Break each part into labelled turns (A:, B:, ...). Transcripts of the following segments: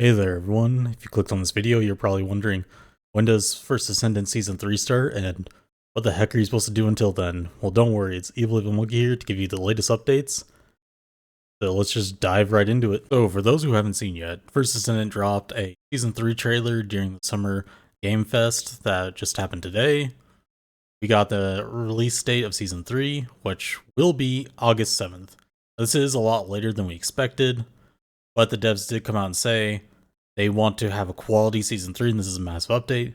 A: Hey there everyone, if you clicked on this video you're probably wondering, when does First Descendant Season 3 start and what the heck are you supposed to do until then? Well, don't worry, it's Evil Even Monkey here to give you the latest updates, so let's just dive right into it. So for those who haven't seen yet, First Descendant dropped a Season 3 trailer during the Summer Game Fest that just happened today. We got the release date of Season 3, which will be August 7th. This is a lot later than we expected, but the devs did come out and say they want to have a quality Season 3, and this is a massive update,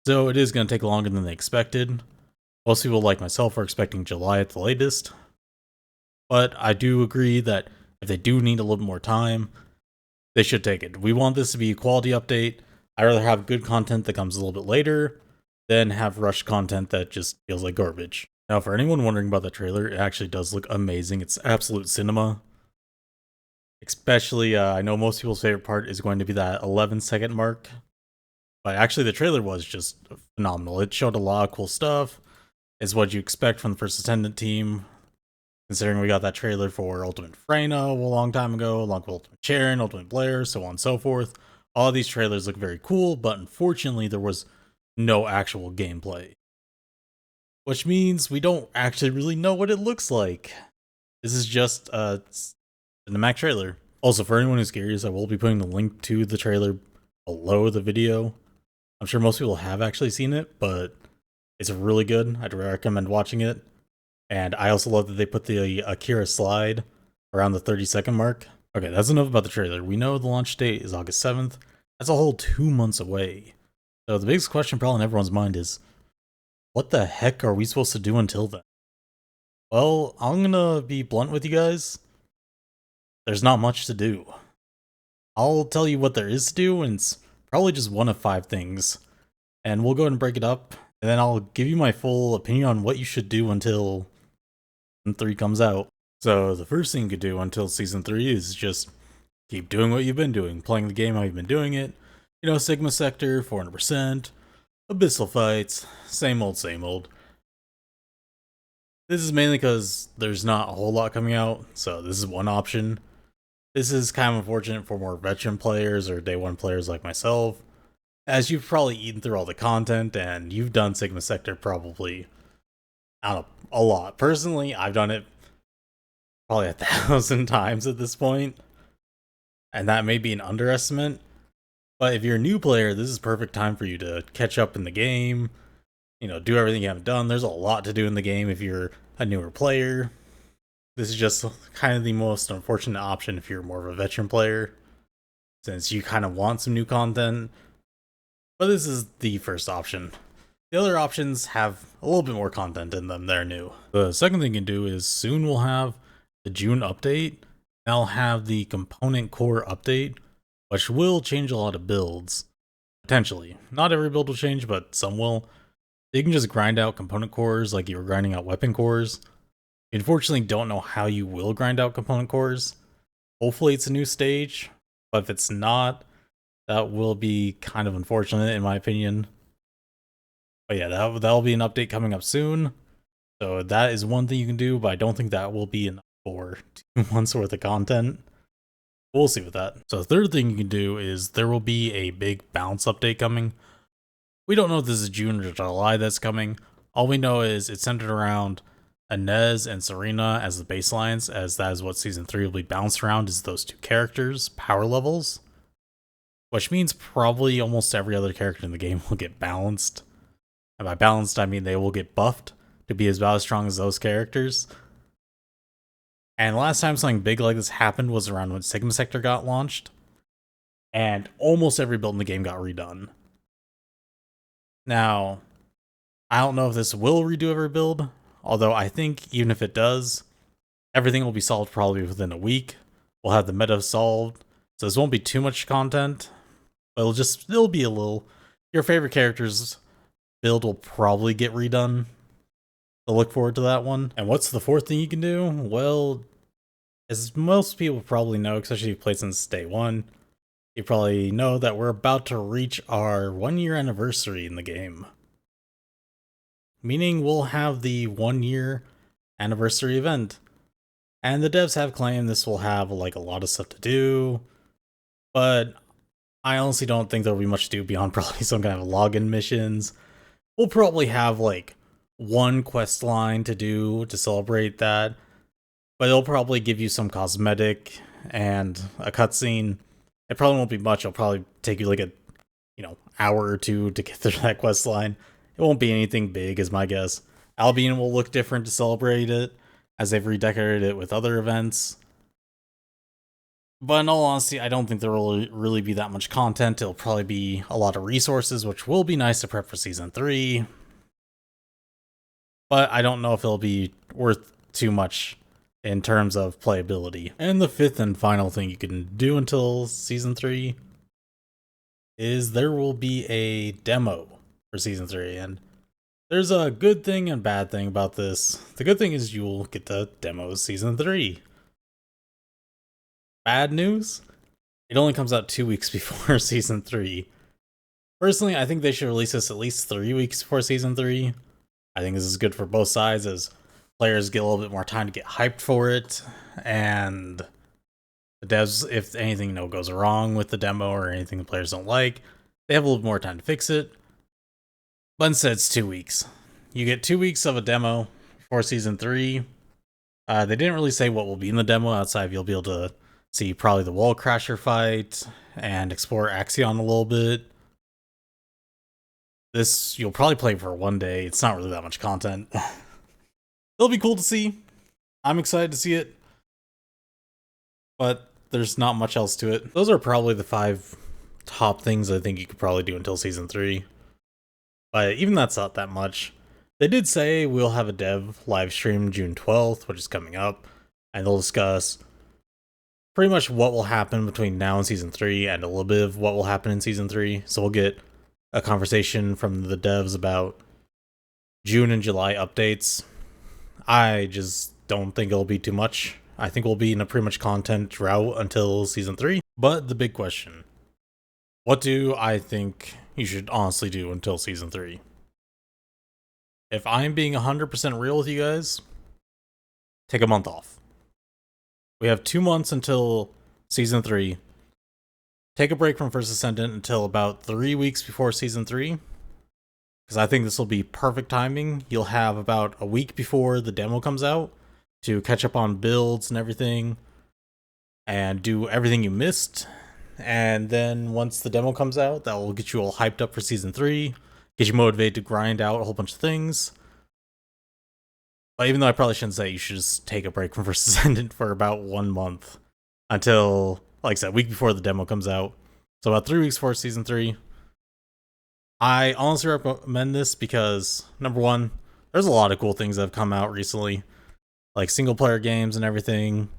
A: so it is going to take longer than they expected. Most people like myself are expecting July at the latest, but I do agree that if they do need a little bit more time, they should take it. We want this to be a quality update. I'd rather have good content that comes a little bit later than have rushed content that just feels like garbage. Now, for anyone wondering about the trailer, it actually does look amazing. It's absolute cinema. Especially, I know most people's favorite part is going to be that 11-second mark. But actually, the trailer was just phenomenal. It showed a lot of cool stuff. It's what you expect from the First Descendant team, considering we got that trailer for Ultimate Freyna a long time ago, along with Ultimate Charon, Ultimate Blair, so on and so forth. All of these trailers look very cool, but unfortunately, there was no actual gameplay. Which means we don't actually really know what it looks like. This is just a cinematic trailer. Also, for anyone who's curious, I will be putting the link to the trailer below the video. I'm sure most people have actually seen it, but it's really good. I'd recommend watching it. And I also love that they put the Akira slide around the 30-second mark. Okay, that's enough about the trailer. We know the launch date is August 7th. That's a whole 2 months away. So the biggest question probably in everyone's mind is, what the heck are we supposed to do until then? Well, I'm gonna be blunt with you guys. There's not much to do. I'll tell you what there is to do, and it's probably just one of 5 things. And we'll go ahead and break it up, and then I'll give you my full opinion on what you should do until Season 3 comes out. So the first thing you could do until Season 3 is just keep doing what you've been doing, playing the game how you've been doing it. You know, Sigma Sector, 400%, Abyssal Fights, same old, same old. This is mainly because there's not a whole lot coming out, so this is one option. This is kind of unfortunate for more veteran players or day one players like myself, as you've probably eaten through all the content and you've done Sigma Sector probably, I don't know, a lot. Personally, I've done it probably 1,000 times at this point, and that may be an underestimate. But if you're a new player, this is perfect time for you to catch up in the game, you know, do everything you haven't done. There's a lot to do in the game if you're a newer player. This is just kind of the most unfortunate option if you're more of a veteran player, since you kind of want some new content. But this is the first option. The other options have a little bit more content in them. They're new. The second thing you can do is soon we'll have the June update. I'll have the component core update, which will change a lot of builds. Potentially. Not every build will change, but some will. You can just grind out component cores like you were grinding out weapon cores. You unfortunately don't know how you will grind out component cores. Hopefully it's a new stage, but if it's not, that will be kind of unfortunate in my opinion. But yeah, that'll be an update coming up soon. So that is one thing you can do, but I don't think that will be enough for 2 months worth of content. We'll see with that. So the third thing you can do is there will be a big balance update coming. We don't know if this is June or July that's coming. All we know is it's centered around Inez and Serena as the baselines, as that is what Season 3 will be balanced around, is those 2 characters' power levels. Which means probably almost every other character in the game will get balanced. And by balanced, I mean they will get buffed to be about as strong as those characters. And the last time something big like this happened was around when Sigma Sector got launched. And almost every build in the game got redone. Now, I don't know if this will redo every build, although I think even if it does, everything will be solved probably within a week. We'll have the meta solved, so this won't be too much content, but it'll be a little. Your favorite characters build will probably get redone. So look forward to that one. And what's the fourth thing you can do? Well, as most people probably know, especially if you've played since day one, you probably know that we're about to reach our 1-year anniversary in the game. Meaning we'll have the 1-year anniversary event. And the devs have claimed this will have like a lot of stuff to do, but I honestly don't think there'll be much to do beyond probably some kind of login missions. We'll probably have like one quest line to do to celebrate that, but it'll probably give you some cosmetic and a cutscene. It probably won't be much. It'll probably take you like a hour or two to get through that quest line. It won't be anything big, is my guess. Albion will look different to celebrate it, as they've redecorated it with other events. But in all honesty, I don't think there will really be that much content. It'll probably be a lot of resources, which will be nice to prep for Season 3. But I don't know if it'll be worth too much in terms of playability. And the fifth and final thing you can do until Season 3 is there will be a demo for Season 3. And there's a good thing and bad thing about this. The good thing is you'll get the demo Season 3. Bad news? It only comes out 2 weeks before Season 3. Personally, I think they should release this at least 3 weeks before Season 3. I think this is good for both sides as players get a little bit more time to get hyped for it, and the devs, if anything goes wrong with the demo or anything the players don't like, they have a little more time to fix it. But instead, it's 2 weeks. You get 2 weeks of a demo for Season 3. They didn't really say what will be in the demo outside of you'll be able to see probably the Wall Crasher fight and explore Axion a little bit. This you'll probably play for one day. It's not really that much content. It'll be cool to see. I'm excited to see it. But there's not much else to it. Those are probably the 5 top things I think you could probably do until Season 3. But even that's not that much. They did say we'll have a dev live stream June 12th, which is coming up, and they'll discuss pretty much what will happen between now and Season 3 and a little bit of what will happen in Season 3. So we'll get a conversation from the devs about June and July updates. I just don't think it'll be too much. I think we'll be in a pretty much content drought until Season 3. But the big question, what do I think you should honestly do until Season 3? If I'm being 100% real with you guys, take a month off. We have 2 months until Season 3. Take a break from First Descendant until about 3 weeks before Season 3. Because I think this will be perfect timing. You'll have about a week before the demo comes out to catch up on builds and everything. And do everything you missed. And then once the demo comes out, that will get you all hyped up for Season 3. Get you motivated to grind out a whole bunch of things. But even though I probably shouldn't say you should just take a break from First Descendant for about 1 month. Until, like I said, a week before the demo comes out. So about 3 weeks before Season 3. I honestly recommend this because, number one, there's a lot of cool things that have come out recently. Like single player games and everything.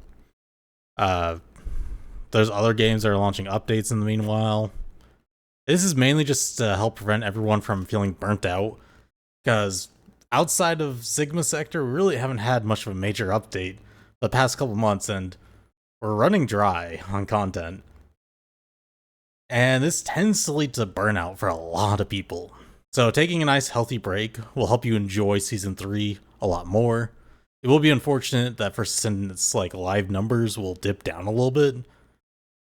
A: There's other games that are launching updates in the meanwhile. This is mainly just to help prevent everyone from feeling burnt out. Because outside of Sigma Sector, we really haven't had much of a major update the past couple months, and we're running dry on content. And this tends to lead to burnout for a lot of people. So taking a nice healthy break will help you enjoy Season 3 a lot more. It will be unfortunate that First Descendant's like live numbers will dip down a little bit.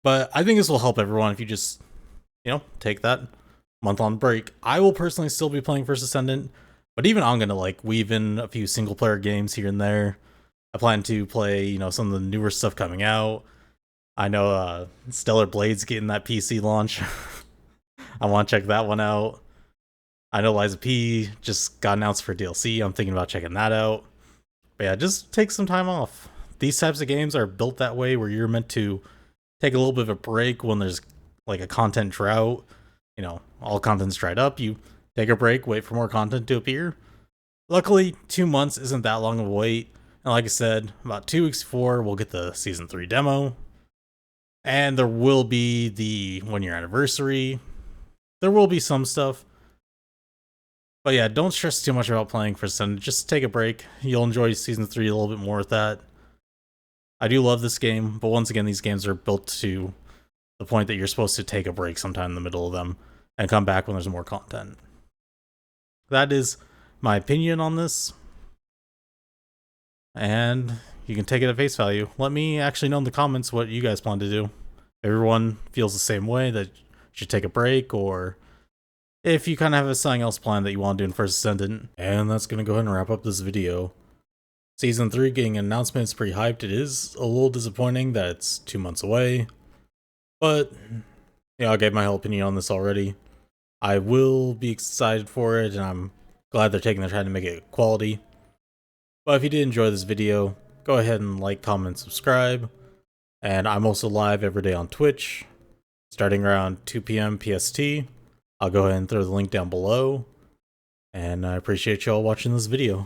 A: But I think this will help everyone if you just, take that month on break. I will personally still be playing First Descendant, but even I'm gonna like weave in a few single player games here and there. I plan to play, some of the newer stuff coming out. I know Stellar Blade's getting that PC launch. I want to check that one out. I know Liza P just got announced for DLC. I'm thinking about checking that out. But yeah, just take some time off. These types of games are built that way where you're meant to take a little bit of a break when there's like a content drought. All content's dried up. You take a break, wait for more content to appear. Luckily, 2 months isn't that long of a wait. And like I said, about 2 weeks before, we'll get the Season 3 demo. And there will be the 1-year anniversary. There will be some stuff. But yeah, don't stress too much about playing for Descendant. Just take a break. You'll enjoy Season 3 a little bit more with that. I do love this game, but once again, these games are built to the point that you're supposed to take a break sometime in the middle of them and come back when there's more content. That is my opinion on this. And you can take it at face value. Let me actually know in the comments what you guys plan to do. Everyone feels the same way, that should take a break, or if you kind of have something else planned that you want to do in First Descendant. And that's going to go ahead and wrap up this video. Season 3 getting an announcement is pretty hyped. It is a little disappointing that it's 2 months away, but I gave my whole opinion on this already. I will be excited for it, and I'm glad they're taking the time to make it quality. But if you did enjoy this video, go ahead and like, comment, subscribe. And I'm also live every day on Twitch, starting around 2 PM PST. I'll go ahead and throw the link down below. And I appreciate y'all watching this video.